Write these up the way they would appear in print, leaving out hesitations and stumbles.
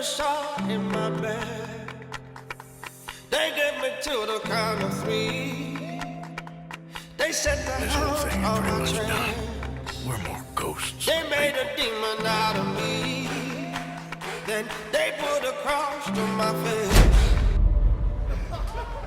shot in my back. They get me to the count of 3. They set the house on my track. We're more ghosts. They made a demon out of me. Then they put a cross to my face.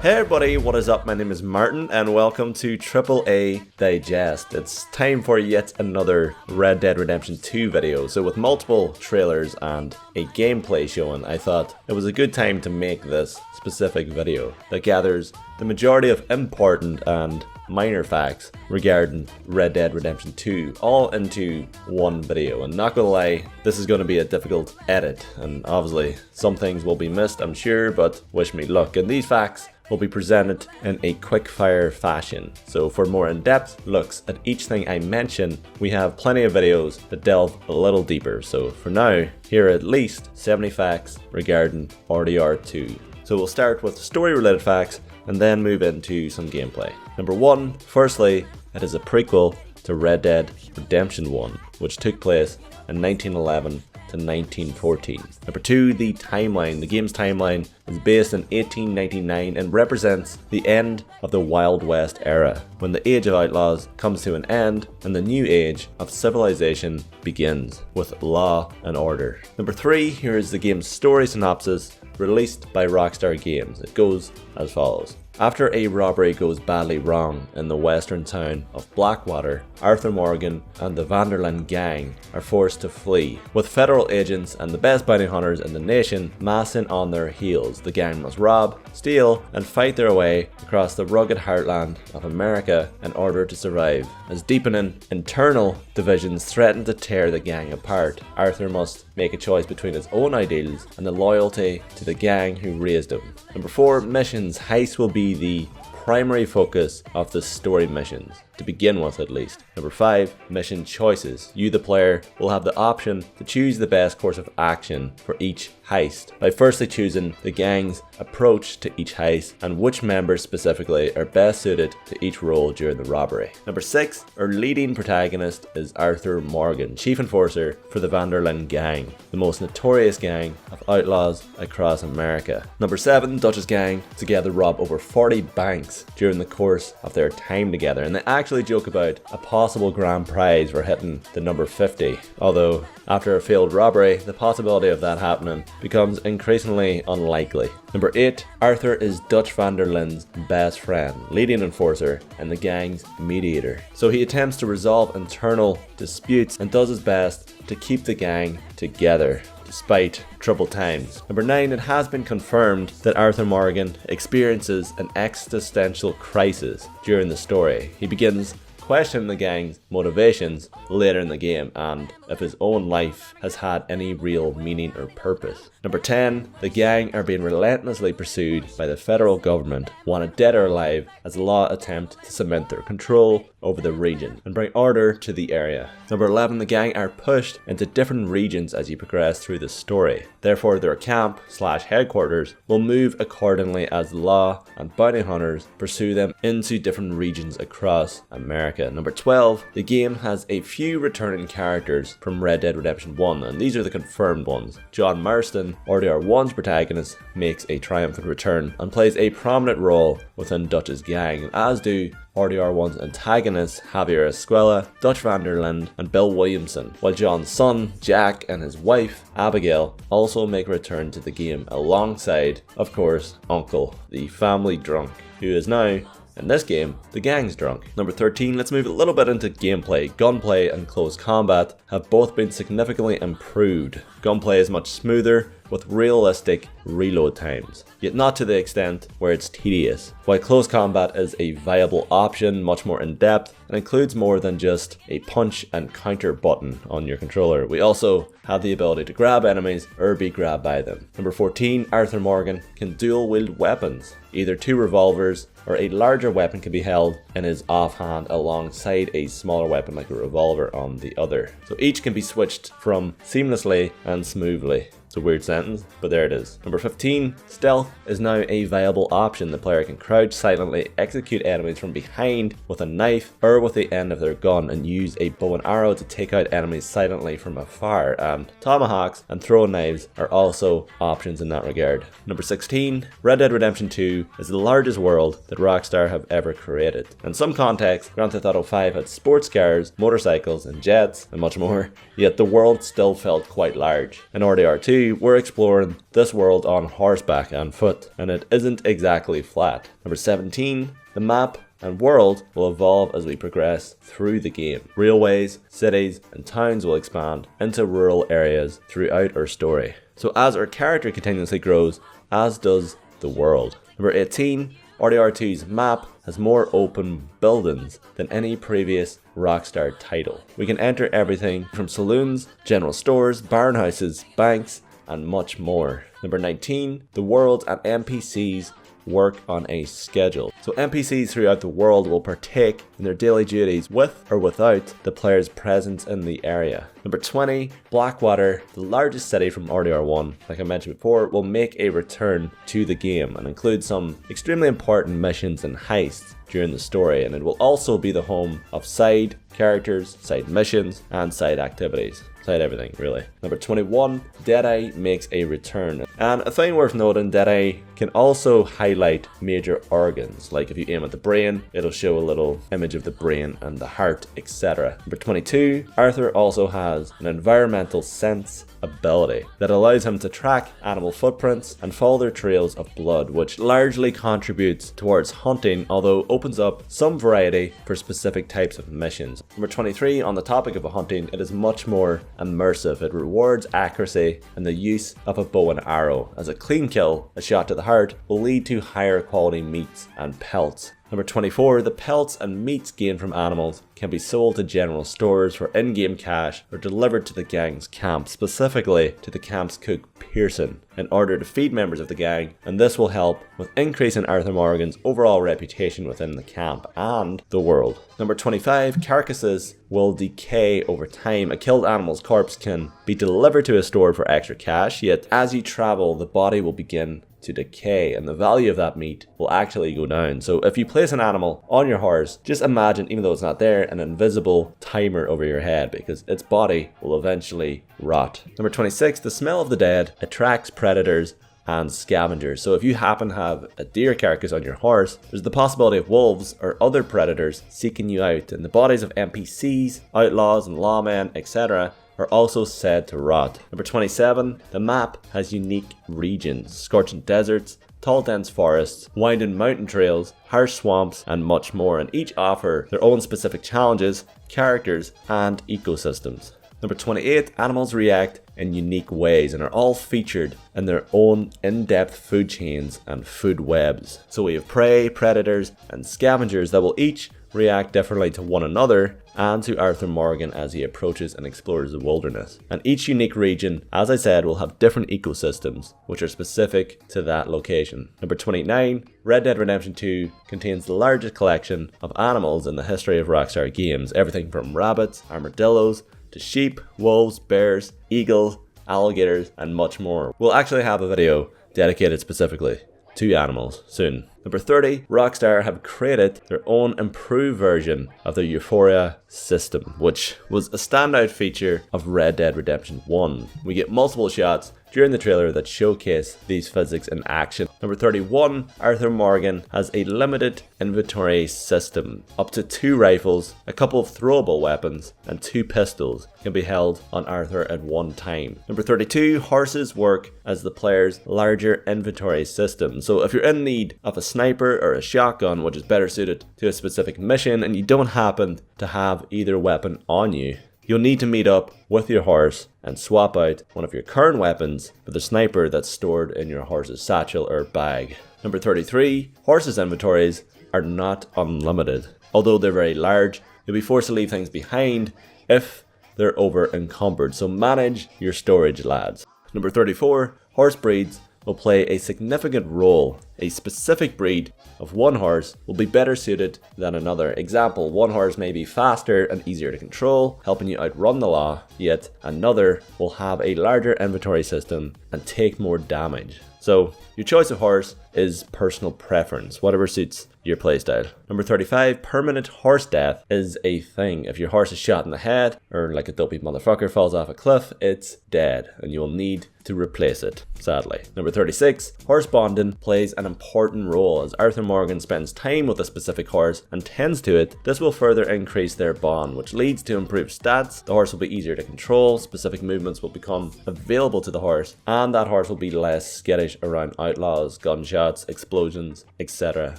Hey everybody, what is up? My name is Martin and welcome to TripleADigest. It's time for yet another Red Dead Redemption 2 video. So with multiple trailers and a gameplay showing, I thought it was a good time to make this specific video that gathers the majority of important and minor facts regarding Red Dead Redemption 2 all into one video. And not gonna lie, this is gonna be a difficult edit and obviously some things will be missed, I'm sure, but wish me luck. And these facts will be presented in a quick-fire fashion. So for more in-depth looks at each thing I mention, we have plenty of videos that delve a little deeper. So for now, here are at least 70 facts regarding RDR2. So we'll start with story-related facts and then move into some gameplay. Number 1, firstly, it is a prequel to Red Dead Redemption 1, which took place in 1911 to 1914. Number 2, the timeline. The game's timeline is based in 1899 and represents the end of the Wild West era, when the Age of Outlaws comes to an end and the new age of civilization begins with law and order. Number 3, here is the game's story synopsis released by Rockstar Games. It goes as follows. After a robbery goes badly wrong in the western town of Blackwater, Arthur Morgan and the Vanderlyn gang are forced to flee. With federal agents and the best bounty hunters in the nation massing on their heels, the gang must rob, steal, and fight their way across the rugged heartland of America in order to survive. As deepening internal divisions threaten to tear the gang apart, Arthur must make a choice between his own ideals and the loyalty to the gang who raised him. Number 4, missions. Heist will be the primary focus of the story missions, to begin with at least. Number 5, mission choices. You, the player, will have the option to choose the best course of action for each heist by firstly choosing the gang's approach to each heist and which members specifically are best suited to each role during the robbery. Number 6, our leading protagonist is Arthur Morgan, chief enforcer for the Vanderlyn gang, the most notorious gang of outlaws across America. Number 7, Dutch's gang together rob over 40 banks during the course of their time together, and they actually joke about a possible grand prize for hitting the number 50, although after a failed robbery, the possibility of that happening becomes increasingly unlikely. Number 8, Arthur is Dutch Vanderlyn's best friend, leading enforcer, and the gang's mediator. So he attempts to resolve internal disputes and does his best to keep the gang together despite troubled times. Number 9, it has been confirmed that Arthur Morgan experiences an existential crisis during the story. He begins questioning the gang's motivations later in the game and if his own life has had any real meaning or purpose. Number 10, the gang are being relentlessly pursued by the federal government, wanted dead or alive, as the law attempt to cement their control over the region and bring order to the area. Number 11, the gang are pushed into different regions as you progress through the story. Therefore, their camp/headquarters will move accordingly as the law and bounty hunters pursue them into different regions across America. Number 12, the game has a few returning characters from Red Dead Redemption 1, and these are the confirmed ones. John Marston, RDR1's protagonist, makes a triumphant return and plays a prominent role within Dutch's gang, as do RDR1's antagonists Javier Escuela, Dutch Vanderlyn, and Bill Williamson, while John's son, Jack, and his wife, Abigail, also make a return to the game alongside, of course, Uncle, the family drunk, who is now, in this game, the gang's drunk. Number 13, let's move a little bit into gameplay. Gunplay and close combat have both been significantly improved. Gunplay is much smoother with realistic reload times, yet not to the extent where it's tedious, while close combat is a viable option, much more in-depth, and includes more than just a punch and counter button on your controller. We also have the ability to grab enemies or be grabbed by them. Number 14, Arthur Morgan can dual wield weapons. Either 2 revolvers or a larger weapon can be held in his offhand alongside a smaller weapon like a revolver on the other. So each can be switched from seamlessly and smoothly. It's a weird sentence, but there it is. Number 15, stealth is now a viable option. The player can crouch silently, execute enemies from behind with a knife or with the end of their gun, and use a bow and arrow to take out enemies silently from afar. And tomahawks and throwing knives are also options in that regard. Number 16, Red Dead Redemption 2 is the largest world that Rockstar have ever created. In some context, Grand Theft Auto 5 had sports cars, motorcycles, and jets, and much more, yet the world still felt quite large. In RDR2, we're exploring this world on horseback and foot, and it isn't exactly flat. Number 17, the map and world will evolve as we progress through the game. Railways, cities, and towns will expand into rural areas throughout our story. So as our character continuously grows, as does the world. Number 18, RDR2's map has more open buildings than any previous Rockstar title. We can enter everything from saloons, general stores, barn houses, banks, and much more. Number 19, the world and NPCs work on a schedule. So NPCs throughout the world will partake in their daily duties with or without the player's presence in the area. Number 20, Blackwater, the largest city from RDR1, like I mentioned before, will make a return to the game and include some extremely important missions and heists during the story, and it will also be the home of side characters, side missions, and side activities. Side everything, really. Number 21, Deadeye makes a return. And a thing worth noting, Deadeye can also highlight major organs. Like if you aim at the brain, it'll show a little image of the brain and the heart, etc. Number 22, Arthur also has an environmental sense ability that allows him to track animal footprints and follow their trails of blood, which largely contributes towards hunting, although opens up some variety for specific types of missions. Number 23, on the topic of hunting, it is much more immersive. It rewards accuracy and the use of a bow and arrow, as a clean kill, a shot to the heart, will lead to higher quality meats and pelts. Number 24, the pelts and meats gained from animals can be sold to general stores for in-game cash or delivered to the gang's camp, specifically to the camp's cook Pearson, in order to feed members of the gang, and this will help with increasing Arthur Morgan's overall reputation within the camp and the world. Number 25, carcasses will decay over time. A killed animal's corpse can be delivered to a store for extra cash, yet as you travel, the body will begin to decay and the value of that meat will actually go down. So if you place an animal on your horse, just imagine, even though it's not there, an invisible timer over your head, because its body will eventually rot. Number 26, the smell of the dead attracts predators and scavengers. So if you happen to have a deer carcass on your horse, there's the possibility of wolves or other predators seeking you out, and the bodies of NPCs, outlaws and lawmen, etc. are also said to rot. Number 27, the map has unique regions, scorching deserts, tall dense forests, winding mountain trails, harsh swamps, and much more, and each offer their own specific challenges, characters, and ecosystems. Number 28, animals react in unique ways and are all featured in their own in-depth food chains and food webs. So we have prey, predators, and scavengers that will each react differently to one another and to Arthur Morgan as he approaches and explores the wilderness. And each unique region, as I said, will have different ecosystems which are specific to that location. Number 29, Red Dead Redemption 2 contains the largest collection of animals in the history of Rockstar games. Everything from rabbits, armadillos, to sheep, wolves, bears, eagles, alligators, and much more. We'll actually have a video dedicated specifically to animals soon. Number 30, Rockstar have created their own improved version of the Euphoria system, which was a standout feature of Red Dead Redemption 1. We get multiple shots during the trailer that showcase these physics in action. Number 31, Arthur Morgan has a limited inventory system. Up to 2 rifles, a couple of throwable weapons, and 2 pistols can be held on Arthur at one time. Number 32, horses work as the player's larger inventory system. So if you're in need of a sniper or a shotgun, which is better suited to a specific mission, and you don't happen to have either weapon on you, you'll need to meet up with your horse and swap out one of your current weapons for the sniper that's stored in your horse's satchel or bag. Number 33, horses' inventories are not unlimited. Although they're very large, you'll be forced to leave things behind if they're over encumbered, so manage your storage, lads. Number 34, horse breeds will play a significant role. A specific breed of one horse will be better suited than another. Example, one horse may be faster and easier to control, helping you outrun the law, yet another will have a larger inventory system and take more damage. So your choice of horse is personal preference, whatever suits your playstyle. Number 35, permanent horse death is a thing. If your horse is shot in the head, or like a dopey motherfucker falls off a cliff, it's dead, and you will need to replace it, sadly. Number 36, horse bonding plays an important role. As Arthur Morgan spends time with a specific horse and tends to it, this will further increase their bond, which leads to improved stats. The horse will be easier to control, specific movements will become available to the horse, and that horse will be less skittish around outlaws, gunshots, explosions, etc.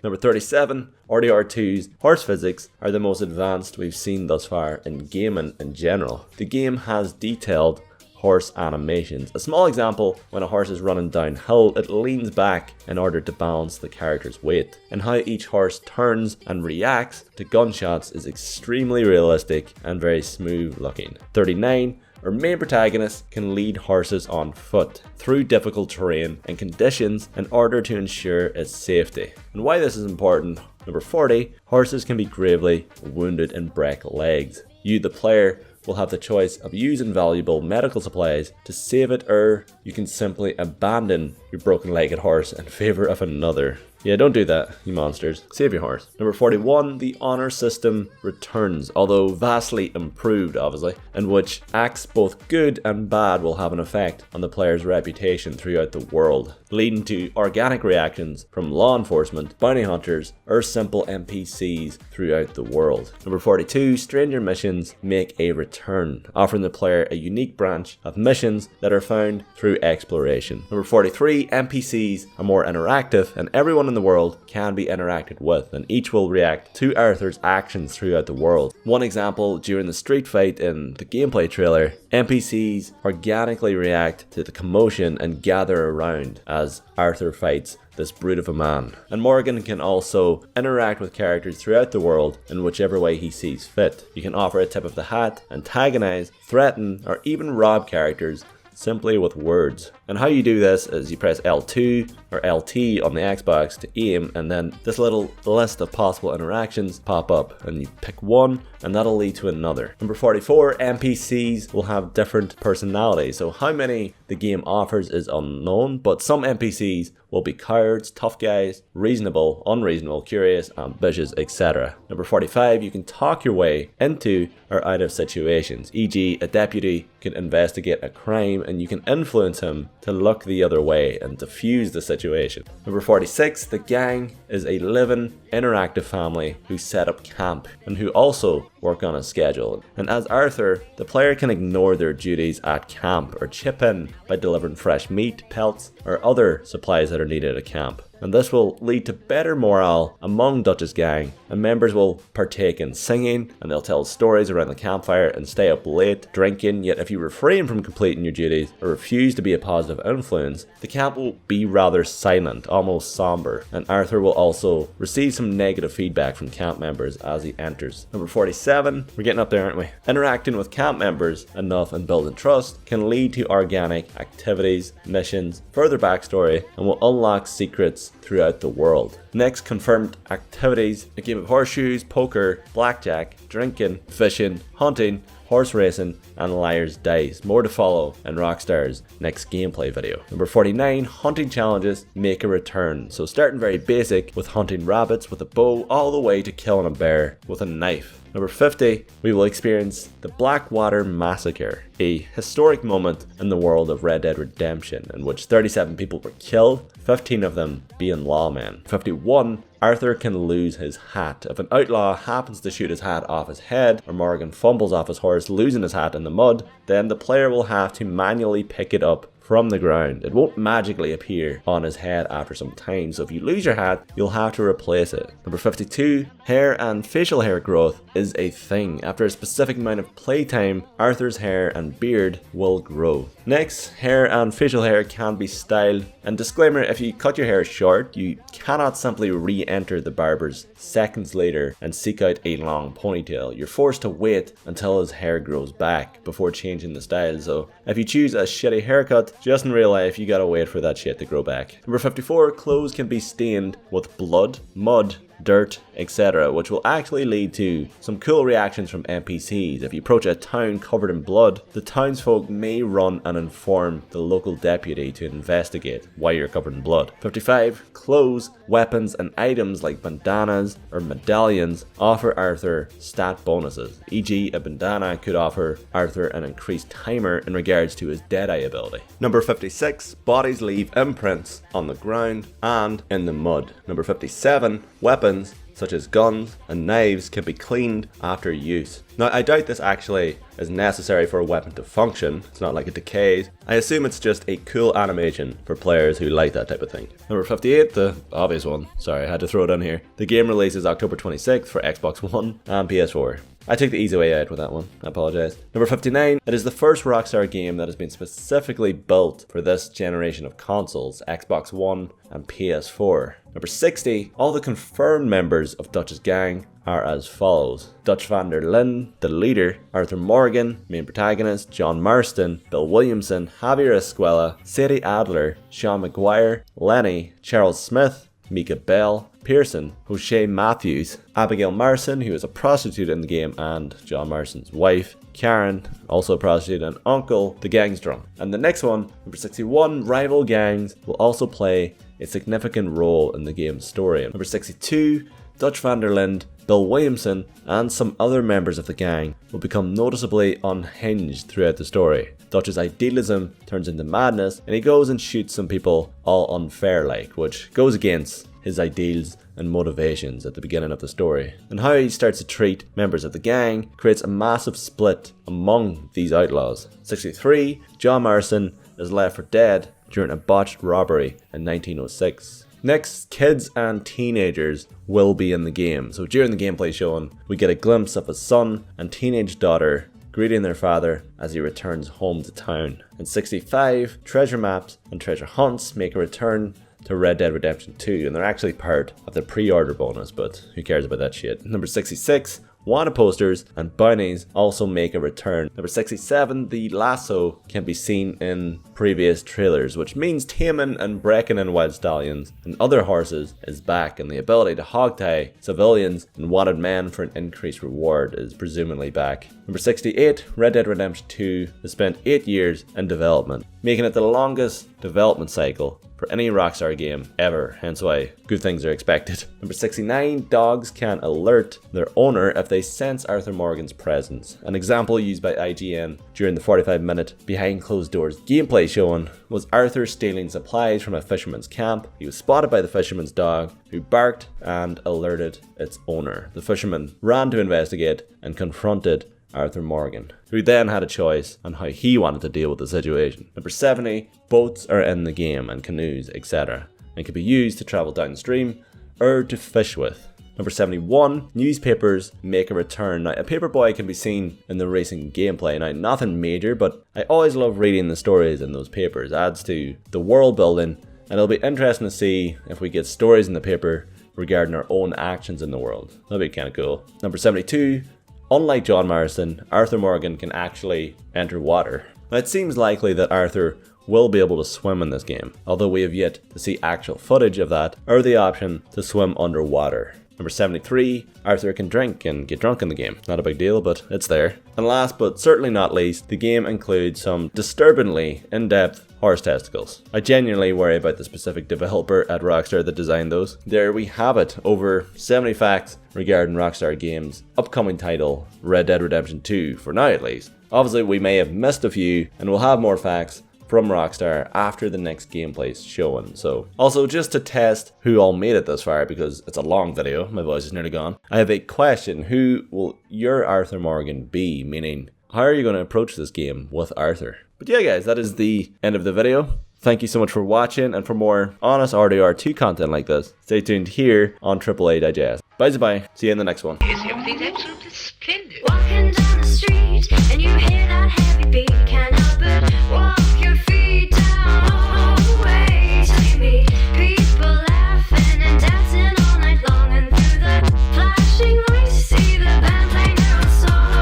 Number 37, RDR2's horse physics are the most advanced we've seen thus far in gaming in general. The game has detailed horse animations. A small example, when a horse is running downhill, it leans back in order to balance the character's weight. And how each horse turns and reacts to gunshots is extremely realistic and very smooth looking. 39, our main protagonist can lead horses on foot through difficult terrain and conditions in order to ensure its safety. And why this is important, number 40, horses can be gravely wounded and break legs. You, the player, will have the choice of using valuable medical supplies to save it, or you can simply abandon your broken-legged horse in favor of another. Yeah, don't do that, you monsters. Save your horse. Number 41, the honor system returns, although vastly improved, obviously, in which acts both good and bad will have an effect on the player's reputation throughout the world, leading to organic reactions from law enforcement, bounty hunters, or simple NPCs throughout the world. Number 42, stranger missions make a return, offering the player a unique branch of missions that are found through exploration. Number 43, NPCs are more interactive, and everyone in the world can be interacted with, and each will react to Arthur's actions throughout the world. One example, during the street fight in the gameplay trailer, NPCs organically react to the commotion and gather around as Arthur fights this brute of a man. And Morgan can also interact with characters throughout the world in whichever way he sees fit. You can offer a tip of the hat, antagonize, threaten, or even rob characters simply with words. And how you do this is you press L2 or LT on the Xbox to aim, and then this little list of possible interactions pop up, and you pick one and that'll lead to another. Number 44, NPCs will have different personalities. So how many the game offers is unknown, but some NPCs will be cowards, tough guys, reasonable, unreasonable, curious, ambitious, etc. Number 45, you can talk your way into or out of situations, e.g. a deputy can investigate a crime and you can influence him to look the other way and defuse the situation. Number 46, the gang is a living, interactive family who set up camp and who also work on a schedule. And as Arthur, the player can ignore their duties at camp or chip in by delivering fresh meat, pelts, or other supplies that are needed at camp. And this will lead to better morale among Dutch's gang, and members will partake in singing, and they'll tell stories around the campfire and stay up late drinking. Yet if you refrain from completing your duties or refuse to be a positive influence, the camp will be rather silent, almost somber, and Arthur will also receive some negative feedback from camp members as he enters. Number 47, we're getting up there, aren't we? Interacting with camp members enough and building trust can lead to organic activities, missions, further backstory, and will unlock secrets throughout the world. Next, confirmed activities: a game of horseshoes, poker, blackjack, drinking, fishing, hunting, horse racing, and liar's dice. More to follow in Rockstar's next gameplay video. Number 49, hunting challenges make a return. So starting very basic with hunting rabbits with a bow all the way to killing a bear with a knife. Number 50, we will experience the Blackwater Massacre, a historic moment in the world of Red Dead Redemption in which 37 people were killed, 15 of them being lawmen. 51, Arthur can lose his hat. If an outlaw happens to shoot his hat off his head, or Morgan fumbles off his horse losing his hat in the mud, then the player will have to manually pick it up from the ground. It won't magically appear on his head after some time, so if you lose your hat, you'll have to replace it. Number 52, hair and facial hair growth is a thing. After a specific amount of playtime, Arthur's hair and beard will grow. Next, hair and facial hair can be styled. And disclaimer, if you cut your hair short, you cannot simply re-enter the barber's seconds later and seek out a long ponytail. You're forced to wait until his hair grows back before changing the style. So if you choose a shitty haircut, just in real life, you gotta wait for that shit to grow back. Number 54, clothes can be stained with blood, mud, dirt, etc., which will actually lead to some cool reactions from NPCs. If you approach a town covered in blood, the townsfolk may run and inform the local deputy to investigate why you're covered in blood. 55. Clothes, weapons, and items like bandanas or medallions offer Arthur stat bonuses, e.g. a bandana could offer Arthur an increased timer in regards to his Deadeye ability. Number 56. Bodies leave imprints on the ground and in the mud. Number 57. Weapons such as guns and knives can be cleaned after use. Now, I doubt this actually is necessary for a weapon to function. It's not like it decays. I assume it's just a cool animation for players who like that type of thing. Number 58, the obvious one. Sorry, I had to throw it in here. The game releases October 26th for Xbox One and PS4. I took the easy way out with that one. I apologize. Number 59, it is the first Rockstar game that has been specifically built for this generation of consoles, Xbox One and PS4. Number 60, all the confirmed members of Dutch's gang are as follows. Dutch van der Linde, the leader, Arthur Morgan, main protagonist, John Marston, Bill Williamson, Javier Escuela, Sadie Adler, Sean McGuire, Lenny, Charles Smith, Mika Bell, Pearson, O'Shea Matthews, Abigail Marson, who is a prostitute in the game, and John Marston's wife, Karen, also a prostitute, and Uncle, the gang's drunk. And the next one, number 61, rival gangs will also play a significant role in the game's story. Number 62, Dutch van der Linde, Bill Williamson, and some other members of the gang will become noticeably unhinged throughout the story. Dutch's idealism turns into madness, and he goes and shoots some people all unfair like, which goes against his ideals and motivations at the beginning of the story. And how he starts to treat members of the gang creates a massive split among these outlaws. 63, John Marston is left for dead during a botched robbery in 1906. Next, kids and teenagers will be in the game. So during the gameplay showing, we get a glimpse of a son and teenage daughter greeting their father as he returns home to town. And 65, treasure maps and treasure hunts make a return to Red Dead Redemption 2, and they're actually part of the pre-order bonus, but who cares about that shit. Number 66, wanted posters and bounties also make a return. Number 67, the lasso can be seen in previous trailers, which means taming and breaking in wild stallions and other horses is back, and the ability to hogtie civilians and wanted men for an increased reward is presumably back. Number 68, Red Dead Redemption 2 has spent 8 years in development, making it the longest development cycle for any Rockstar game ever, hence why good things are expected. Number 69, dogs can alert their owner if they sense Arthur Morgan's presence. An example used by IGN during the 45-minute behind closed doors gameplay showing was Arthur stealing supplies from a fisherman's camp. He was spotted by the fisherman's dog, who barked and alerted its owner. The fisherman ran to investigate and confronted Arthur Morgan, who then had a choice on how he wanted to deal with the situation. Number 70, boats are in the game and canoes, etc., and can be used to travel downstream or to fish with. Number 71, newspapers make a return. Now, a paperboy can be seen in the racing gameplay. Now, nothing major, but I always love reading the stories in those papers. It adds to the world building, and it'll be interesting to see if we get stories in the paper regarding our own actions in the world. That'll be kind of cool. Number 72, unlike John Marston, Arthur Morgan can actually enter water. Now, it seems likely that Arthur will be able to swim in this game, although we have yet to see actual footage of that or the option to swim underwater. Number 73, Arthur can drink and get drunk in the game. Not a big deal, but it's there. And last but certainly not least, the game includes some disturbingly in-depth horse testicles. I genuinely worry about the specific developer at Rockstar that designed those. There we have it, over 70 facts regarding Rockstar Games' upcoming title, Red Dead Redemption 2, for now at least. Obviously we may have missed a few, and we'll have more facts from Rockstar after the next gameplay's showing. So, also just to test who all made it this far, because it's a long video, my voice is nearly gone, I have a question. Who will your Arthur Morgan be? Meaning, how are you going to approach this game with Arthur? But yeah guys, that is the end of the video. Thank you so much for watching, and for more honest RDR2 content like this, stay tuned here on TripleADigest. Bye bye, see you in the next one. Yes, everything's absolutely splendid. Walking down the street.